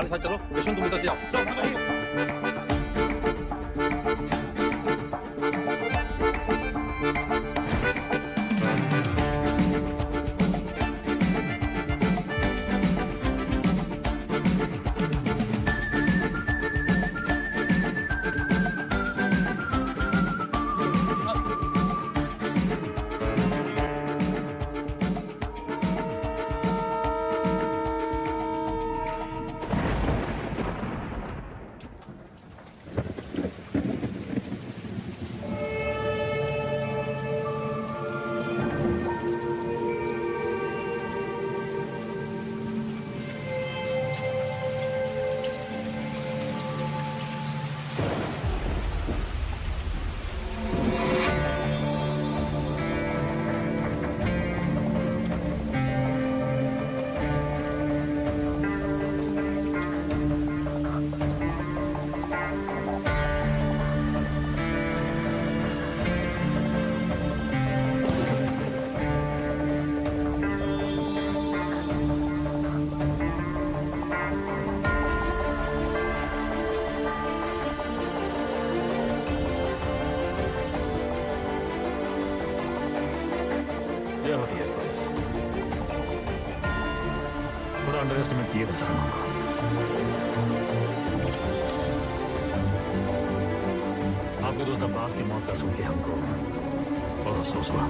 हमारे साथ चलो। यशवंत तुम इधर से आओ। ये होती है पुलिस। थोड़ा अंडर एस्टिमेट किए थे सलमान को। आपके दोस्त अब्बास की मौत का सुन के हमको बहुत अफसोस हुआ।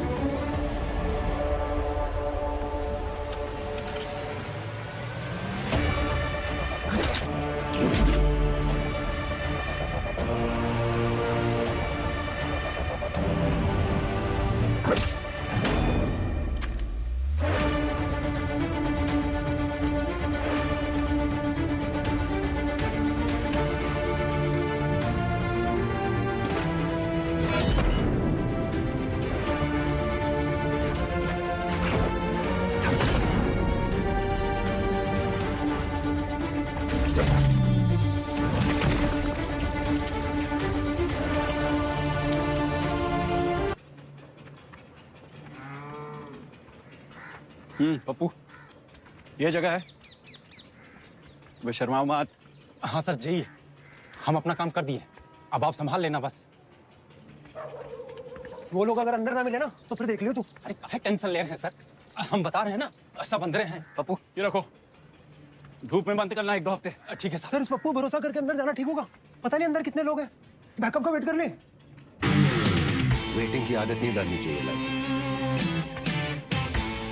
पप्पू, ये जगह है। वे शर्माओ मत। हाँ सर जी, हम अपना काम कर दिए, अब आप संभाल लेना बस। वो लोग अगर अंदर ना मिले ना तो फिर देख लियो तू। अरे काहे टेंशन ले रहे हैं सर, हम बता रहे हैं ना सब अंदर हैं। पप्पू ये रखो, धूप में बंद करना 1-2 हफ्ते। ठीक है सर सर। इस पप्पू भरोसा करके अंदर जाना ठीक होगा? पता नहीं अंदर कितने लोग हैं, बैकअप का वेट कर ले। वेटिंग की आदत नहीं डालनी चाहिए लाइफ में।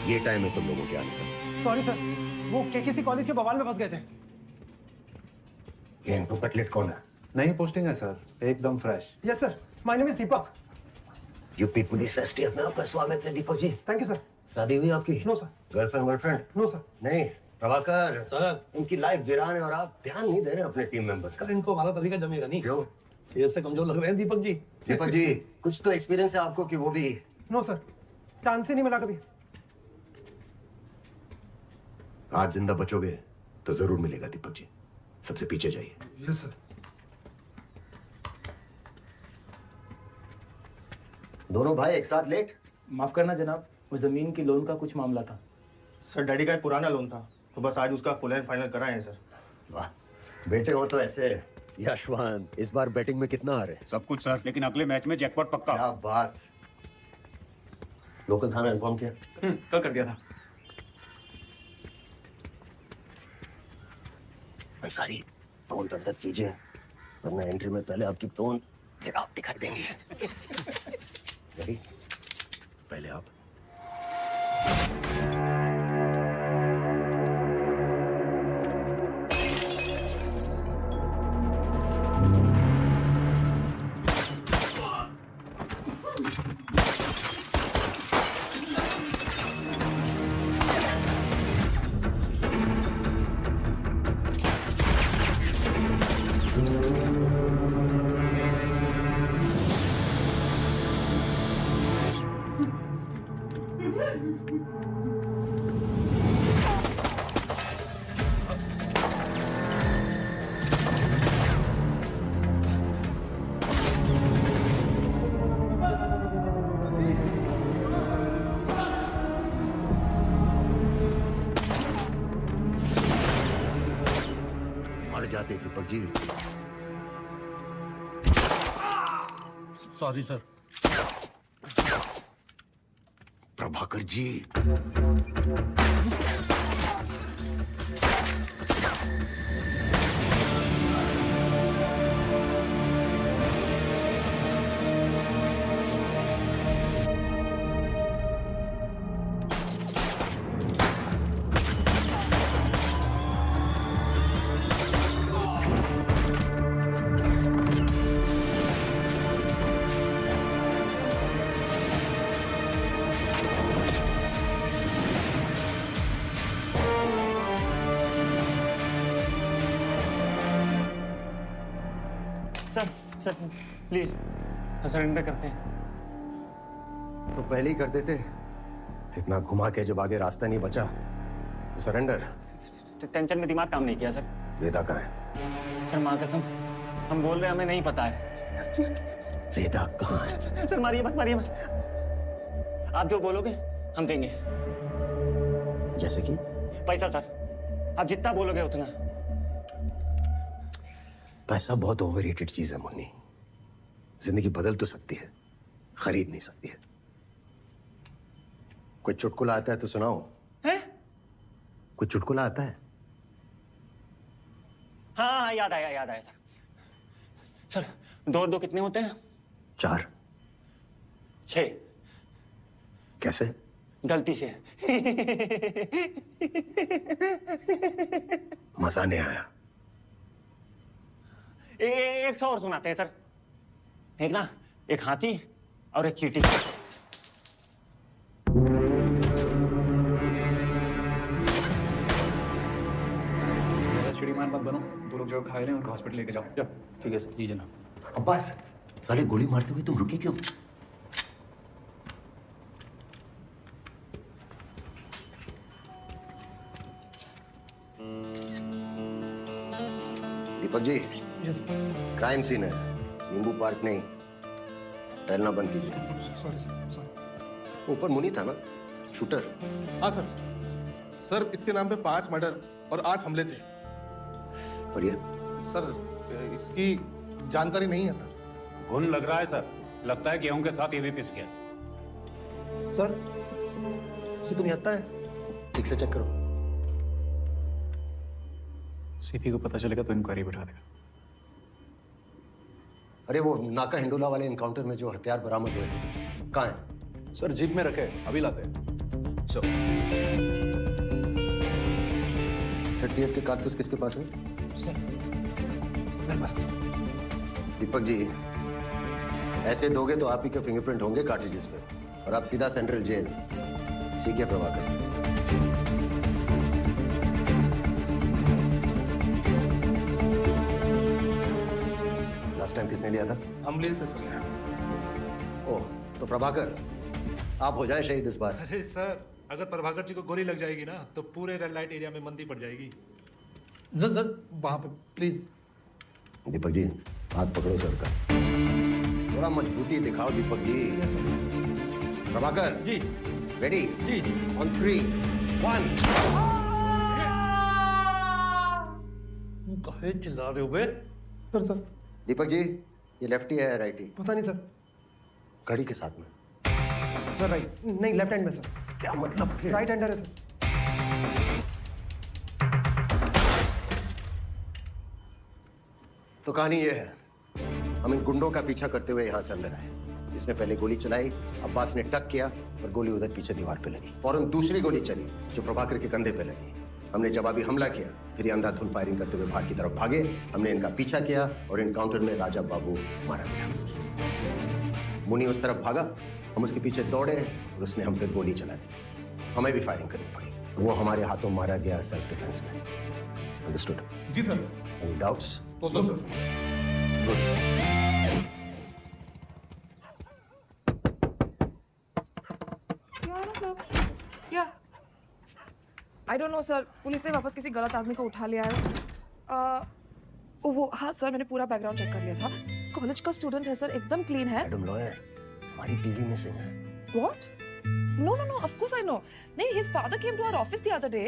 ये टाइम है तुम लोगों के आने का। सॉरी सर, वो किसी कॉलेज के बवाल में फंस गए थे। ये इनको कटलेट कौन है? नई पोस्टिंग है सर, एकदम fresh. Yes sir, my name is Deepak. UP police STF में आपका स्वागत है Deepak ji. Thank you sir. शादी हुई आपकी? No sir. Girlfriend? No sir. नहीं प्रभाकर सर। इनकी लाइफ वीरान है और आप ध्यान नहीं दे रहे अपने टीम मेंबर्स का। इनको हमारा तरीका जमेगा नहीं। क्यों? सेहत से कमजोर लग रहे हैं दीपक जी। दीपक जी कुछ तो एक्सपीरियंस है आपको कि वो भी। नो सर, चांस ही नहीं मिला कभी। आज जिंदा बचोगे तो जरूर मिलेगा दीपक जी। सबसे पीछे जाइए। Yes sir. दोनों भाई एक साथ लेट? माफ करना जनाब, वो जमीन की लोन का कुछ मामला था। सर डैडी का एक पुराना लोन था तो बस आज उसका फुल एंड फाइनल कराए हैं सर। वाह बेटे हो तो ऐसे। यशवंत इस बार बैटिंग में कितना आ रहे? सब कुछ सर, लेकिन अगले मैच में जैकपॉट पक्का। क्या बात। लोकल थाना इन्फॉर्म किया? कल कर दिया था। अंसारी तोन तर कीजिए वरना एंट्री में पहले आपकी तोन फिर आप दिखाई देंगे। पहले आप। मारते Deepak ji. Sorry sir. Prabhakar ji, sir please surrender करते हैं। तो पहले ही कर देते। इतना घुमा के जब आगे रास्ता नहीं बचा तो सरेंडर। टेंशन में दिमाग काम नहीं किया सर। वेदा कहाँ है? सर माँ कसम हम बोल रहे हैं, हमें नहीं पता है। वेदा कहाँ है? सर मारिए मत। आप जो बोलोगे हम देंगे। जैसे कि पैसा सर, आप जितना बोलोगे उतना। पैसा बहुत ओवररेटेड चीज है मुन्नी। जिंदगी बदल तो सकती है, खरीद नहीं सकती है। कोई चुटकुला आता है तो सुनाओ। हैं? कोई चुटकुला आता है? हाँ याद आया सर। 2 और 2 कितने होते हैं? 4। 6। कैसे? गलती से। मजा नहीं आया। एक और सुनाते हैं सर। एक हाथी और एक चींटी। चिड़ीमान मत बनो, 2 लोग जो खा रहे हैं उनको हॉस्पिटल लेके जाओ। ठीक है सर। जी जनाब। अब्बास, साले गोली मारते हुए तुम रुके क्यों? दीपक जी, क्राइम सीन है, नींबू पार्क नहीं। टहलना बंद कीजिए। Sorry sir. ऊपर मुनी था ना, शूटर। हाँ सर। सर इसके नाम पे 5 मर्डर और 8 हमले थे। और ये सर इसकी जानकारी नहीं है सर। घुन लग रहा है सर। लगता है गेहूं के साथ ये भी पिस गया। सर ये तो नहीं आता है। ठीक से चेक करो। सीपी को पता चलेगा तो इंक्वायरी बैठा देगा। अरे वो नाका हिंडोला वाले एनकाउंटर में जो हथियार बरामद हुए थे, कहाँ है? सर जीप में रखे, अभी लाते हैं। 38 के कारतूस किसके पास है? सर मेरे पास। दीपक जी, ऐसे दोगे तो आप ही के फिंगरप्रिंट होंगे कार्ट्रिजेस पे और आप सीधा सेंट्रल जेल। सीखिए प्रभाकर से। लास्ट टाइम किसने लिया था? हम लिए थे सर यहाँ। ओह, तो प्रभाकर आप हो जाएं शहीद इस बार। अरे सर, अगर प्रभाकर जी को गोली लग जाएगी ना तो पूरे रेड लाइट एरिया में मंदी पड़ जाएगी। वहां पे प्लीज। दीपक जी हाथ पकड़ो सर का, थोड़ा मजबूती दिखाओ Deepak ji. Prabhakar ji ready ji. On 3 1। काहे चिल्ला रहे हो बे? सर दीपक जी, ये लेफ्टी है राइटी? पता नहीं सर। घड़ी के साथ में। सर राइट नहीं, लेफ्ट हैंड में सर। क्या मतलब फिर? राइट हैंडर है सर। तो कहानी ये है, हम इन गुंडों का पीछा करते हुए यहाँ से अंदर आए। इसने पहले गोली चलाई, अब्बास ने टक किया और गोली उधर पीछे दीवार पे लगी। फौरन दूसरी गोली चली जो प्रभाकर के कंधे पे लगी। हमने जवाबी हमला किया, फिर ये अंधाधुंध फायरिंग करते हुए बाहर की तरफ भागे। हमने इनका पीछा किया और एनकाउंटर में राजा बाबू मारा गया। मुनी उस तरफ भागा, हम उसके पीछे दौड़े और उसने हम पे गोली चला दी। हमें भी फायरिंग करनी पड़ी। वो हमारे हाथों मारा गया सेल्फ डिफेंस में। अंडरस्टूड? जी सर। Any doubts? तो sir. I don't know sir, police ने वापस किसी गलत आदमी को उठा लिया है। वो हाँ सर, मैंने पूरा बैकग्राउंड चेक कर लिया था। कॉलेज का स्टूडेंट है सर, एकदम क्लीन है। मैडम लॉयर, हमारी बीवी मिसिंग है। What? No no no, of course I know. नहीं, his father came to our office the other day.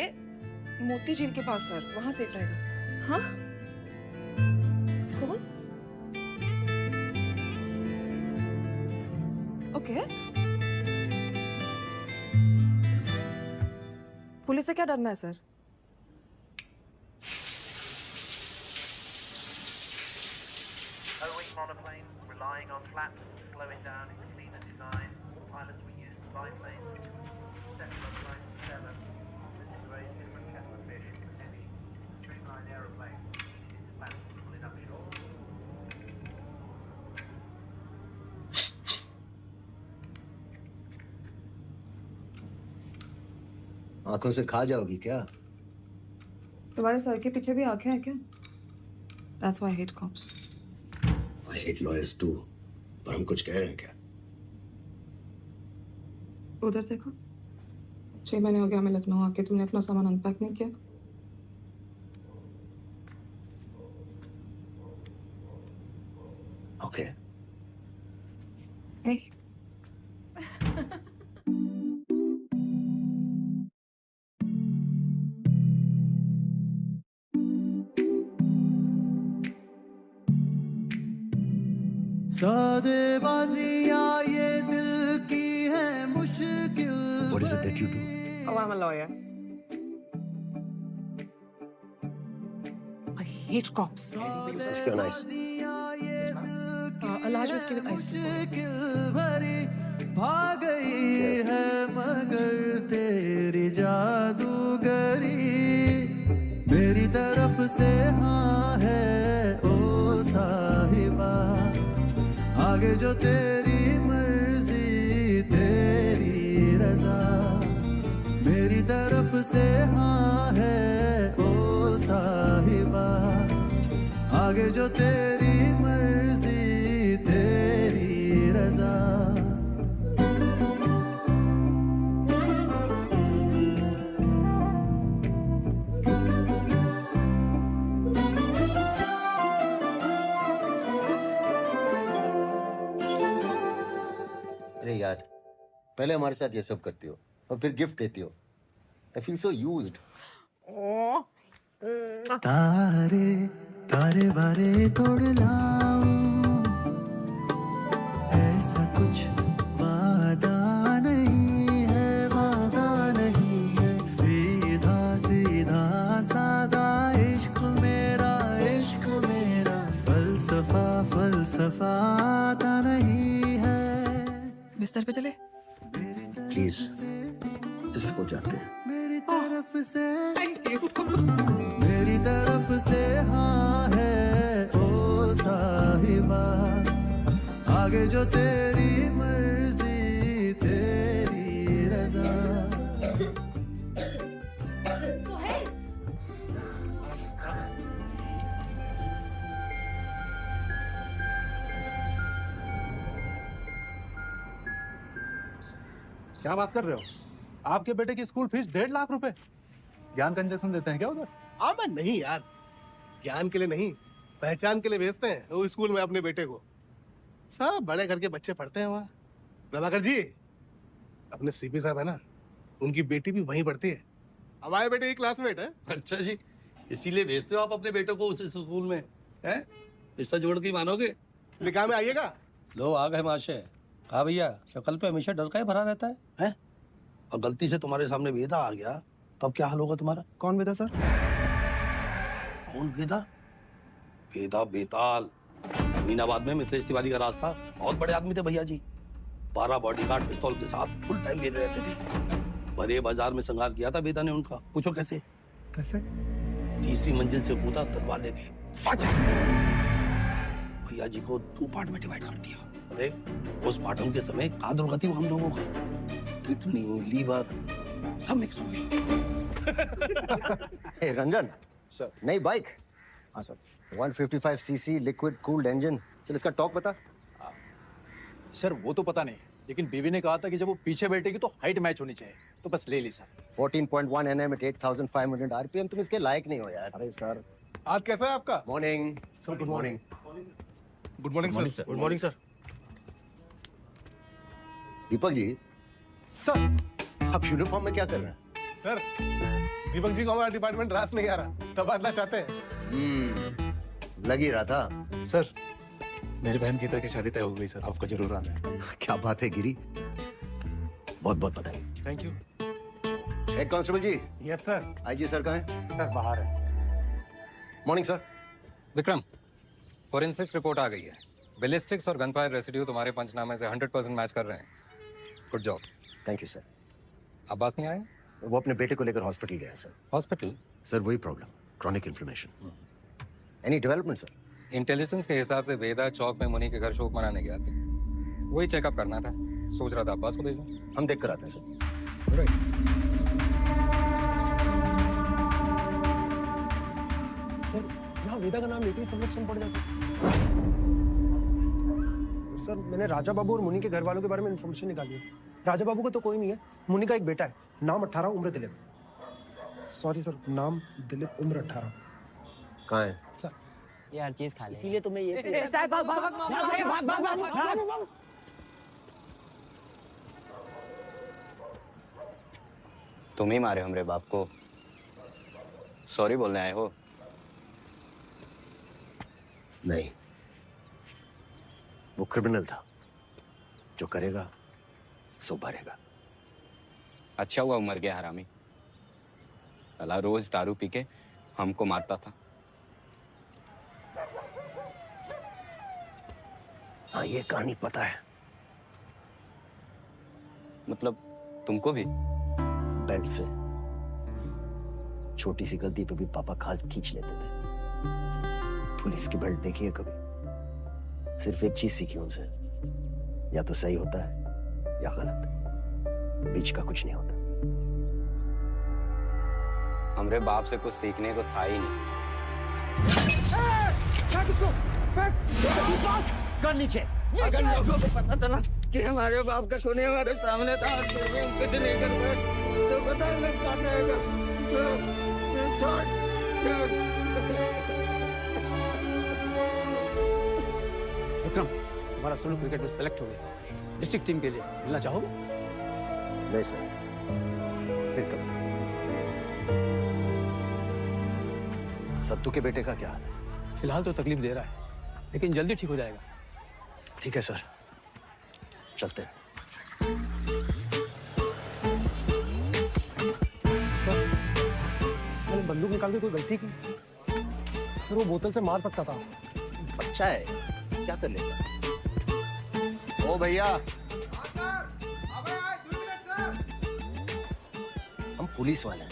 Moti Jheel के पास सर, वहां सेफ रहेगा। हाँ ओके? पुलिस से क्या डरना है sir? Monoplane relying on flaps, slowing down its cleaner design. Pilots were used to biplanes. Central of Flight 7. This is very different kettle of fish from any streamlined aeroplane. Its flaps pulling up short. आंखों से खा जाओगी क्या? तुम्हारे sir के पीछे भी आंखें हैं क्या? That's why I hate cops. I hate lawyers too. पर हम कुछ कह रहे हैं क्या? उधर देखो। 6 महीने हो गया हमें लखनऊ आके, तुमने अपना सामान अनपैक नहीं किया। Okay. Hey. सौदेबाजियां ये दिल की है मुश्किल। What is it that you do? Oh, I'm a lawyer. I hate cops. Whiskey on ice. A large whiskey with ice cream. भरी भाग गई है मगर तेरी जादूगरी मेरी तरफ से हाँ है ओ साहिबा आगे जो तेरी मर्जी तेरी रजा मेरी तरफ से हाँ है ओ साहिबा आगे जो तेरी मर्जी तेरी रजा अरे यार पहले हमारे साथ ये सब करती हो और फिर गिफ्ट देती हो I feel so used. तारे तारे वारे तोड़ लाऊं ऐसा कुछ वादा नहीं है सीधा सीधा सादा इश्क मेरा फलसफा आता नहीं है बिस्तर पे चले? प्लीज इसको जाते हैं मेरी तरफ से हाँ है ओ साहिबा आगे जो तेरी मर्जी तेरी रजा क्या बात कर रहे हो? आपके बेटे की स्कूल फीस 1.5 लाख रुपए। ज्ञान का इंजेक्शन देते हैं क्या उधर? हाँ मैं नहीं यार, ज्ञान के लिए नहीं, पहचान के लिए भेजते हैं वो स्कूल में अपने बेटे को। सब बड़े घर के बच्चे पढ़ते हैं वहाँ। प्रभाकर जी, अपने सीपी साहब है ना, उनकी बेटी भी वहीं पढ़ती है। हमारे बेटे की क्लासमेट है। अच्छा जी, इसीलिए भेजते हो आप अपने बेटों को उस स्कूल में, हैं? रिश्ता जोड़ के मानोगे? निकाह में आइएगा। लो आ गए माशे। हाँ भैया, शक्ल पे हमेशा डर का ही भरा रहता है, हैं? और गलती से तुम्हारे सामने वेदा आ गया तो अब क्या हाल होगा तुम्हारा? कौन वेदा सर? कौन वेदा? वेदा बेताल, अमीनाबाद में मिथिलेश तिवारी का रास्ता। बहुत बड़े आदमी थे भैया जी, 12 बॉडीगार्ड पिस्तौल के साथ फुल टाइम घेरे रहते थे। बड़े बाजार में संगार किया था वेदा ने उनका। पूछो कैसे? तीसरी मंजिल से कूदा तलवार लेके। भैया जी को 2 पार्ट में डिवाइड कर दिया। अरे पोस्टमार्टम के समय का दुर्गति हुआ हम लोगों का, किडनी लीवर सब मिक्स हो गया। हे रंजन सर। नई बाइक। हाँ sir. 155 CC liquid cooled engine. चल इसका टॉक बता। सर वो तो पता नहीं, लेकिन बीवी ने कहा था कि जब वो पीछे बैठेगी तो हाइट मैच होनी चाहिए, तो बस ले ली सर। 14.1 Nm at 8500 RPM। तुम इसके लायक नहीं हो यार। अरे सर। आज कैसा है आपका? Morning sir, good morning. Good morning sir. Good morning sir. Deepak ji, sir आप यूनिफॉर्म में क्या कर रहे हैं? सर, दीपक जी को हमारा डिपार्टमेंट रास नहीं आ रहा, तबादला चाहते हैं। लग ही रहा था। सर मेरी बहन की तरह की शादी तय हो गई सर, आपको जरूर आना है। क्या बात है गिरी, बहुत बहुत बधाई। Thank you. Head constable ji. Yes sir. IG sir कहाँ है? सर बाहर है। Morning sir. Vikram, forensics report आ गई है। बैलिस्टिक्स और गन फायर रेसिड्यू तुम्हारे पंचनामे से 100% मैच कर रहे हैं। Good job. Thank you sir. Abbas नहीं आए? वो अपने बेटे को लेकर हॉस्पिटल गया है सर। हॉस्पिटल? सर वही problem, chronic inflammation. Any development sir? Intelligence के हिसाब से वेदा चौक में मुनि के घर शोक मनाने गया था। वही चेकअप करना था। सोच रहा था अब्बास को दे दूं। हम देख कर आते हैं सर। सर यहाँ वेदा का नाम लेते ही सब लोग सुन पड़ जाते। सर मैंने राजा बाबू और मुनि के घर वालों के बारे में इंफॉर्मेशन निकाली है। राजा बाबू का तो कोई नहीं है, मुनि का एक बेटा है, नाम 18, उम्र दिलीप। सॉरी सर, नाम दिलीप, उम्र 18। कहाँ है सर? ये हर चीज खा ले, इसीलिए तुम्हें ये तुम ही मारे हमरे बाप को। सॉरी बोलने आए हो? नहीं, वो क्रिमिनल था, जो करेगा सो भरेगा। अच्छा हुआ मर गया हरामी। साला रोज दारू पी के हमको मारता था। हाँ ये कहानी पता है। मतलब तुमको भी? बेल्ट से छोटी सी गलती पे भी पापा खाल खींच लेते थे। पुलिस की बेल्ट देखी है कभी? सिर्फ एक चीज सीखी उनसे, या तो सही होता है या गलत, बीच का कुछ नहीं होता। हमरे बाप से कुछ सीखने को था ही नहीं। कर नीचे। अगर लोगों को पता चला कि हमारे बाप का खून हमारे सामने था तो भी हम कुछ नहीं कर पाए, तो पता नहीं क्या करेगा। विक्रम, तुम्हारा सोनू क्रिकेट में सेलेक्ट हो गया डिस्ट्रिक्ट टीम के लिए, मिलना चाहोगे? नहीं सर, फिर कब? सत्तू के बेटे का क्या हाल है? फिलहाल तो तकलीफ दे रहा है, लेकिन जल्दी ठीक हो जाएगा। ठीक है सर, चलते हैं। मैंने बंदूक निकाल के कोई गलती की? सर वो बोतल से मार सकता था। बच्चा है, क्या कर लेगा? ओ भैया, हम पुलिस वाले हैं।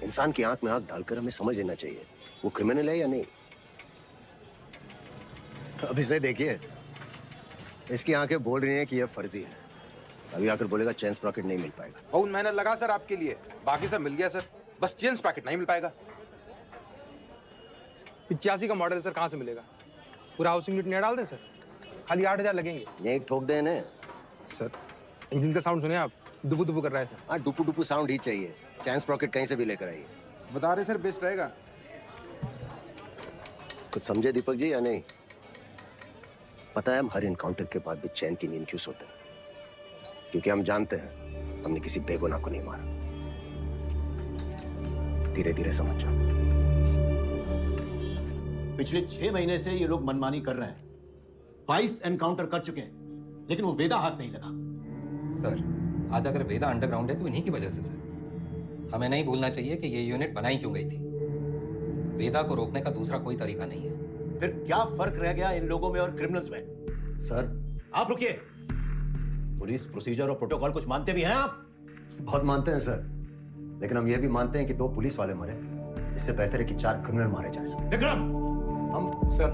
इंसान की आंख में आंख डालकर हमें समझ लेना चाहिए वो क्रिमिनल है या नहीं। अब इसे देखिए, इसकी आंखें बोल रही हैं कि यह फर्जी है। अभी आकर बोलेगा चेन स्प्रॉकेट नहीं मिल पाएगा। बहुत मेहनत लगा सर आपके लिए, बाकी सब मिल गया सर, बस चेन स्प्रॉकेट नहीं मिल पाएगा। 85 का मॉडल सर, कहाँ से मिलेगा? पूरा हाउसिंग यूनिट नया डाल दें सर, खाली 8,000 लगेंगे। यही ठोक दे इन्हें। सर इंजन का साउंड सुने आप, दुबू दुबू कर रहा है सर। हाँ, डुपू डुपू साउंड ही चाहिए। चैन स्प्रॉकेट कहीं से भी लेकर आइए। बता रहे सर बेस्ट रहेगा। कुछ समझे दीपक जी या नहीं? पता है हम हर इनकाउंटर के बाद भी चैन की नींद क्यों सोते हैं? क्योंकि हम जानते हैं हमने किसी बेगुनाह को नहीं मारा। धीरे धीरे समझ जाओ। पिछले 6 महीने से ये लोग मनमानी कर रहे हैं। 22 एनकाउंटर कर चुके हैं, लेकिन वो वेदा हाथ नहीं लगा। सर, आज अगर वेदा अंडरग्राउंड है तो इन्हीं की वजह से सर। हमें नहीं भूलना चाहिए कि ये यूनिट बनाई क्यों गई थी। वेदा को रोकने का दूसरा कोई तरीका नहीं है। फिर क्या फर्क रह गया इन लोगों में और क्रिमिनल्स में? सर आप रुकिए। पुलिस प्रोसीजर और प्रोटोकॉल कुछ मानते भी हैं आप? बहुत मानते हैं सर, लेकिन हम ये भी मानते हैं कि 2 पुलिस वाले मरे, इससे बेहतर है कि 4 क्रिमिनल मारे जाए सर। विक्रम, हम सर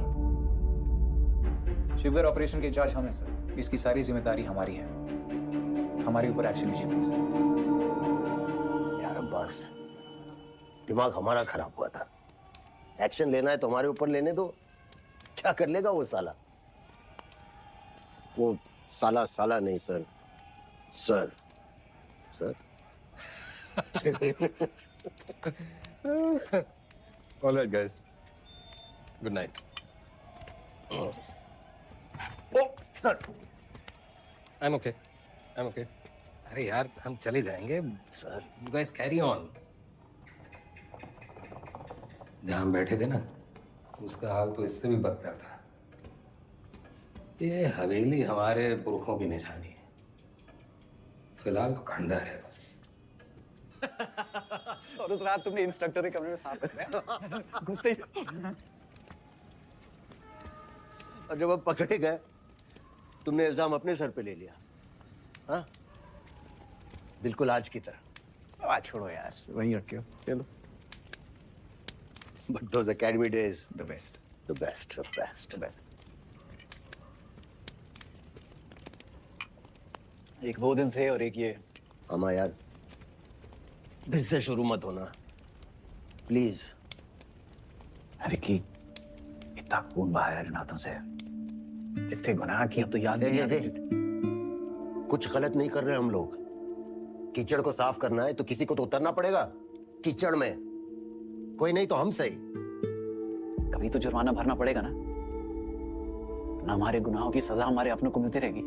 शिविर ऑपरेशन के इंचार्ज हम हैं सर, इसकी सारी जिम्मेदारी हमारी है। हमारे ऊपर एक्शन लीजिए प्लीज। यार अब्बास, दिमाग हमारा खराब हुआ था। एक्शन लेना है तो हमारे ऊपर लेने दो। क्या कर लेगा वो साला? वो साला नहीं sir, sir sir. All right, guys. Good night. ओ sir, I'm okay. I'm okay. अरे यार, हम चले जाएंगे सर। You guys carry on. जहाँ हम बैठे थे ना, उसका हाल तो इससे भी बदतर था। ये हवेली हमारे पुरखों की निशानी है, फिलहाल तो खंडर है बस। और उस रात तुमने इंस्ट्रक्टर के कमरे में सांप पकड़ा घुसते ही। और जब अब पकड़े गए तुमने इल्जाम अपने सर पे ले लिया। हाँ, बिल्कुल आज की तरह। बात छोड़ो यार, वहीं रखे हो। चलो। But those academy days, The best. the best, the best. The best. एक वो दिन थे और एक ये। अमा यार, फिर से शुरू मत होना प्लीज। विकी, इतना खून बहाया इन हाथों से, इतने गुनाह किए, अब तो याद नहीं आते। कुछ गलत नहीं कर रहे हम लोग। कीचड़ को साफ करना है तो किसी को तो उतरना पड़ेगा कीचड़ में, कोई नहीं तो हम सही। कभी तो जुर्माना भरना पड़ेगा ना, ना हमारे गुनाहों की सजा हमारे अपनों को मिलती रहेगी।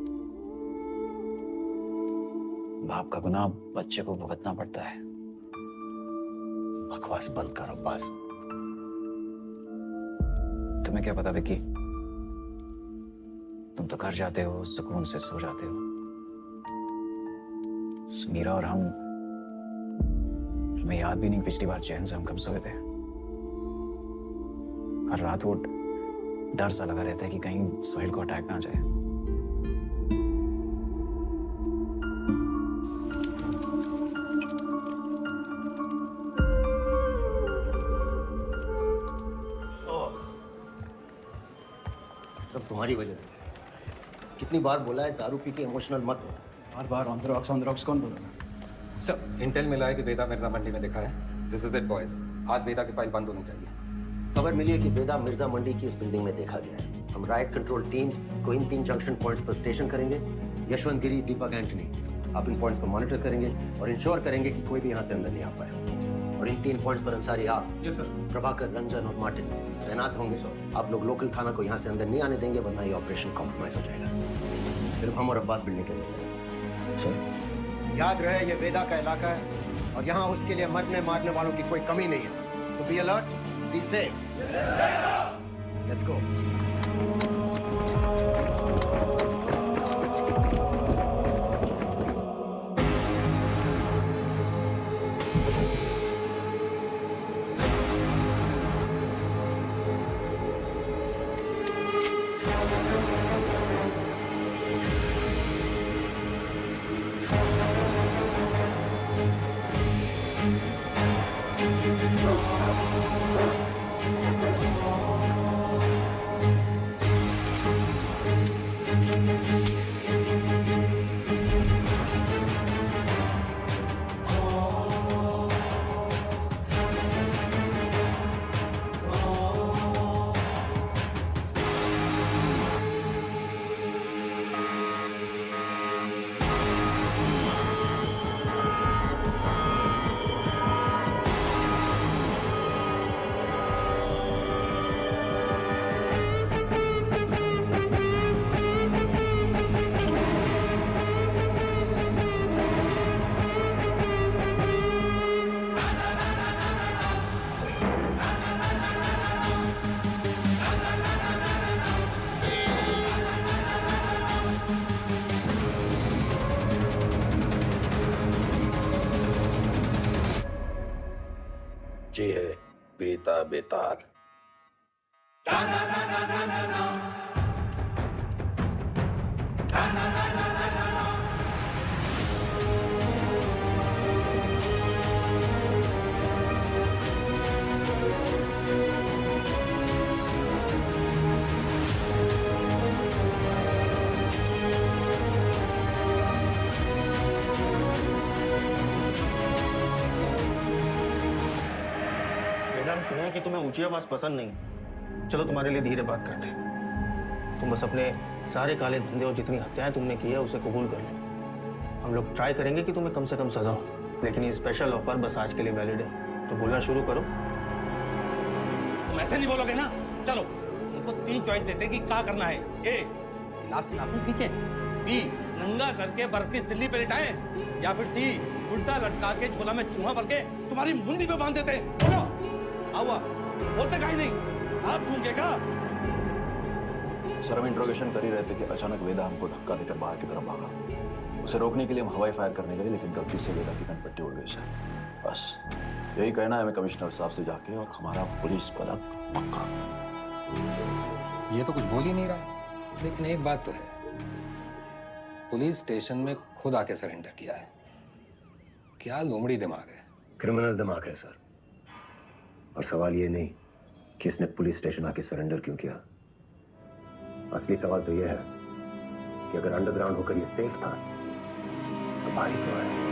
बाप का गुनाह बच्चे को भुगतना पड़ता है। बकवास बंद कर अब्बास। तुम्हें क्या पता विकी, तुम तो घर जाते हो, सुकून से सो जाते हो। मीरा और हमें याद भी नहीं पिछली बार चैन से हम कब सोए थे। हर रात वो डर सा लगा रहता है कि कहीं सोहेल को अटैक ना आ जाए। सब तुम्हारी वजह से। कितनी बार बोला है दारू पी के इमोशनल मत हो। बार ऑन द रॉक्स कौन बोला था? सर, इंटेल मिला है कि वेदा मिर्जा मंडी में दिखा है। दिस इज इट बॉयज, आज वेदा की फाइल बंद होनी चाहिए। खबर मिली है कि वेदा मिर्जा मंडी की इस बिल्डिंग में देखा गया है। हम राइट कंट्रोल टीम्स को इन 3 जंक्शन पॉइंट्स पर स्टेशन करेंगे। यशवंत गिरी, दीपक एंटनी, आप इन पॉइंट्स को मॉनिटर करेंगे और इंश्योर करेंगे कि कोई भी यहाँ से अंदर नहीं आ पाए। और इन 3 पॉइंट्स पर अंसारी आप, प्रभाकर, रंजन और मार्टिन तैनात होंगे। आप लोग लोकल थाना को यहाँ से अंदर नहीं आने देंगे, वरना ये ऑपरेशन कॉम्प्रोमाइज हो जाएगा। सिर्फ हम और अब्बास बिल्डिंग के अंदर। याद रहे ये वेदा का इलाका है और यहाँ उसके लिए मरने मारने वालों की कोई कमी नहीं है। So be alert, be safe. Let's go. ये है बेता बेताल। सुना है कि तुम्हें ऊंची आवाज पसंद नहीं। चलो तुम्हारे लिए धीरे बात करते हैं। तुम बस अपने सारे काले धंधे और जितनी हत्याएं तुमने की है उसे कबूल कर लो। हम लोग ट्राई करेंगे कि तुम्हें कम से कम सजा हो, लेकिन ये स्पेशल ऑफर बस आज के लिए वैलिड है। तो बोलना शुरू करो। तुम ऐसे नहीं बोलोगे ना। चलो उनको 3 चॉइस देते हैं कि क्या करना है। ए, गिलास से नाखून खींचे। बी, नंगा करके बर्फ की सिल्ली पे लिटाए। या फिर सी, उल्टा लटका के झोला में चूहा भर के तुम्हारी मुंडी पे बांध देते हैं। बोलो, आवा, बोलते काहे नहीं? आप सुनगे क्या? सर हम इंट्रोगेशन कर ही रहे थे कि अचानक वेदा हमको धक्का देकर बाहर की तरफ भागा। उसे रोकने के लिए हम हवाई फायर करने गए, लेकिन गलती से वेदा की कनपट्टी उड़ गई सर। बस यही कहना है हमें कमिश्नर साहब से जाके, और हमारा पुलिस पलक पक्का। ये तो कुछ बोल ही नहीं रहा है, लेकिन एक बात तो है, पुलिस स्टेशन में खुद आके सरेंडर किया है। क्या लोमड़ी दिमाग है। क्रिमिनल दिमाग है सर। और सवाल ये नहीं कि इसने पुलिस स्टेशन आके सरेंडर क्यों किया, असली सवाल तो यह है कि अगर अंडरग्राउंड होकर ये सेफ था तो बाहर ही क्यों आया।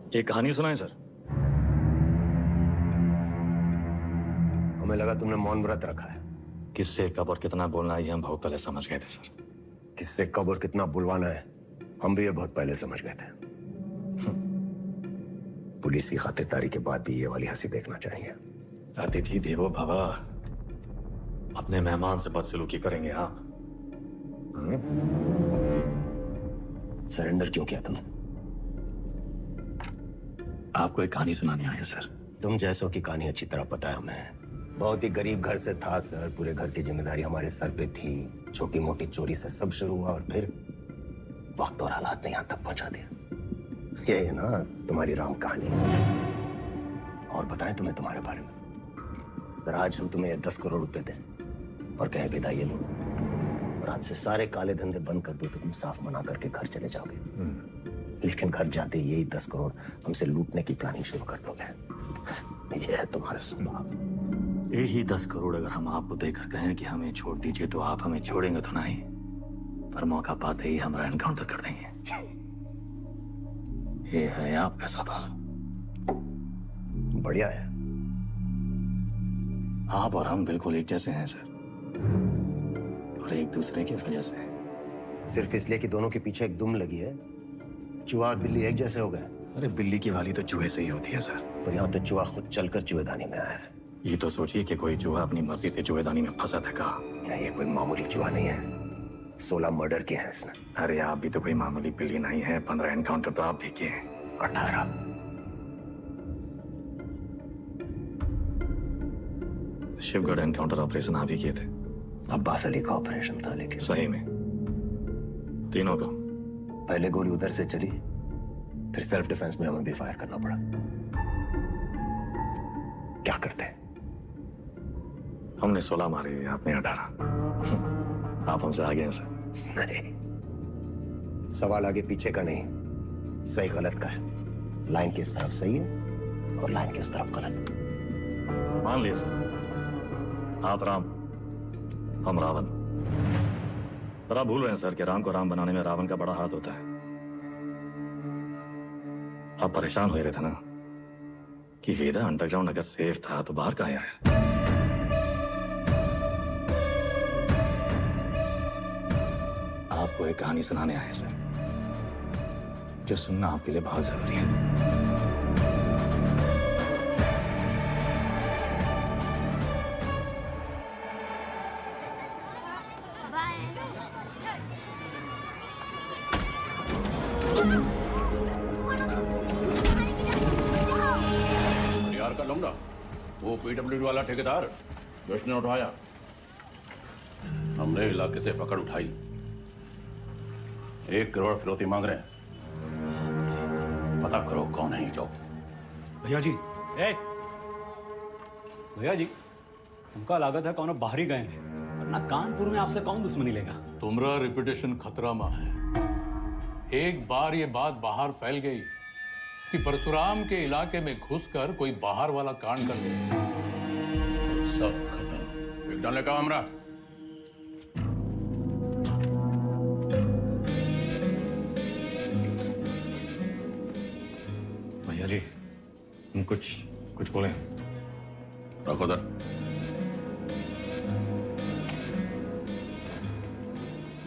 एक कहानी सुनाएं सर। हमें लगा तुमने मौन व्रत रखा है। किससे कब और कितना बोलना है ये हम बहुत पहले समझ गए थे सर। किससे कब और कितना बुलवाना है हम भी ये बहुत पहले समझ गए थे। पुलिस की खातिरदारी के बाद भी ये वाली हंसी देखना चाहिए। अतिथि देवो भव, अपने मेहमान से बदसलूकी करेंगे आप। सरेंडर क्यों किया तुमने? आपको एक कहानी सुनाने आया सर। तुम जैसों की कहानी अच्छी तरह पता है हमें। बहुत ही गरीब घर से था सर, पूरे घर की जिम्मेदारी हमारे सर पे थी। छोटी मोटी चोरी से सब शुरू हुआ और फिर वक्त और हालात ने यहाँ तक पहुंचा दिया। ये है ना तुम्हारी राम कहानी। और बताएं तुम्हें तुम्हारे बारे में, अगर आज हम तुम्हें 10 करोड़ रुपए दें और कहें बेटा ये लो, और आज से सारे काले धंधे बंद कर दो, तो तुम साफ मना करके घर चले जाओगे। लेकिन घर जाते यही 10 करोड़ हमसे लूटने की प्लानिंग शुरू कर दोगे। ये है तुम्हारा स्वभाव। यही 10 करोड़ अगर हम आपको देकर कहें कि हमें छोड़ दीजिए, तो आप हमें छोड़ेंगे तो नहीं, पर मौका पाते ही हमारा एनकाउंटर कर देंगे। ये है आपका स्वभाव। बढ़िया है। आप और हम बिल्कुल एक जैसे हैं सर, और एक दूसरे की वजह से। सिर्फ इसलिए कि दोनों के पीछे एक दुम लगी है, चूहा और बिल्ली एक जैसे हो गए। अरे बिल्ली की वाली तो चूहे से ही होती है सर। और यहाँ तो चूहा खुद चलकर चूहेदानी में आया है। ये तो सोचिए कि कोई चूहा अपनी मर्जी से चूहेदानी में फंसा था का। ये कोई मामूली चूहा नहीं है, 16 मर्डर किए हैं इसने। अरे आप भी तो कोई मामूली बिल्ली नहीं है, 15 एनकाउंटर तो आप भी किए हैं। 18। शिवगढ़ एनकाउंटर ऑपरेशन आप ही किए थे। अब्बास अली का ऑपरेशन था, लेकिन सही में तीनों का। पहले गोली उधर से चली, फिर सेल्फ डिफेंस में हमें भी फायर करना पड़ा। क्या करते? हमने 16 मारे, आपने 18। आप हमसे आगे हैं सर। नहीं, सवाल आगे पीछे का नहीं, सही गलत का है। लाइन की इस तरफ सही है और लाइन की उस तरफ गलत। मान लिया सर, आप राम, हम रावण। पर आप भूल रहे हैं सर कि राम को राम बनाने में रावण का बड़ा हाथ होता है। आप परेशान हो रहे थे ना कि वेदा अंडरग्राउंड अगर सेफ था तो बाहर कहाँ आया। आपको एक कहानी सुनाने आए सर, जो सुनना आपके लिए बहुत जरूरी है। यार का लौंडा, वो पीडब्ल्यूडी वाला ठेकेदार जिसने उठाया, हमने इलाके से पकड़ उठाई। 1 करोड़ फिरौती मांग रहे हैं। पता करो कौन है ये लोग। भैया जी, भैया जी, हमका लागत है कौन बाहरी गए हैं, वरना कानपुर में आपसे कौन दुश्मनी लेगा। तुम्हारा रेपुटेशन खतरा में है। एक बार ये बात बाहर फैल गई कि परशुराम के इलाके में घुसकर कोई बाहर वाला कांड कर दे, तो सब खत्म। एक डाले का हमरा। भैया जी, हम कुछ बोले। रखो दर।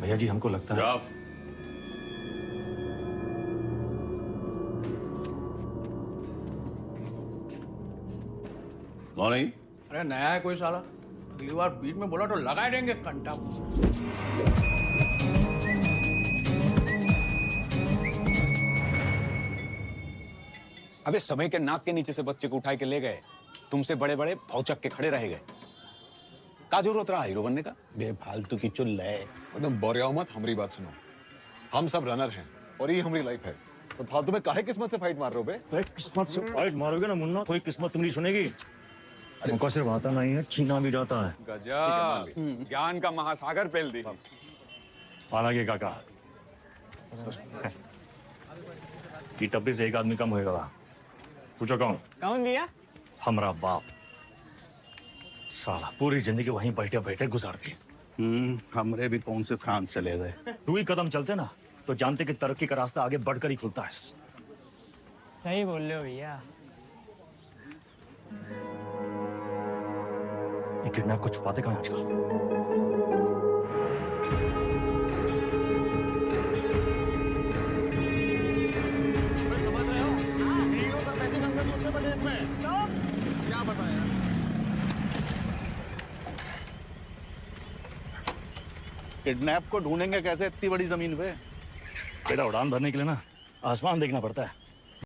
भैया जी हमको लगता है कौन है? अरे नया है कोई साला, अगली बार बीच में बोला तो लगा ही देंगे कंटा। अबे समय के नाक के नीचे से बच्चे को उठा के ले गए, तुमसे बड़े बड़े भौचक के खड़े रह गए। का जरूरत रहा हीरो बनने का? बेफालतू की चुल है। एकदम बोरियाओ मत, हमारी बात सुनो। हम सब रनर हैं और ये हमारी लाइफ है, तो फालतू में काहे किस्मत से फाइट मार रहे हो बे? किस्मत से फाइट मारोगे ना मुन्ना, कोई किस्मत तुम्हारी सुनेगी। हमको सिर्फ आता नहीं है, छीना भी जाता है। गजब, ज्ञान का महासागर पेल दी। हालांकि काका ये टप्पी से एक आदमी कम होएगा। पूछो कौन? कौन भैया? हमारा बाप। साला पूरी जिंदगी वहीं बैठे बैठे गुजार दी। हमरे भी कौन से फ्रांस चले गए। 2 ही कदम चलते ना तो जानते कि तरक्की का रास्ता आगे बढ़कर ही खुलता है। सही बोल रहे हो भैया। ये किडनैप को छुपाते कहाँ आजकल? समझ रहे हो? हीरो का पैकेज अंदर उत्तर प्रदेश में। क्या बताया? किडनैप को ढूंढेंगे कैसे इतनी बड़ी जमीन पे? बेटा उड़ान भरने के लिए ना आसमान देखना पड़ता है।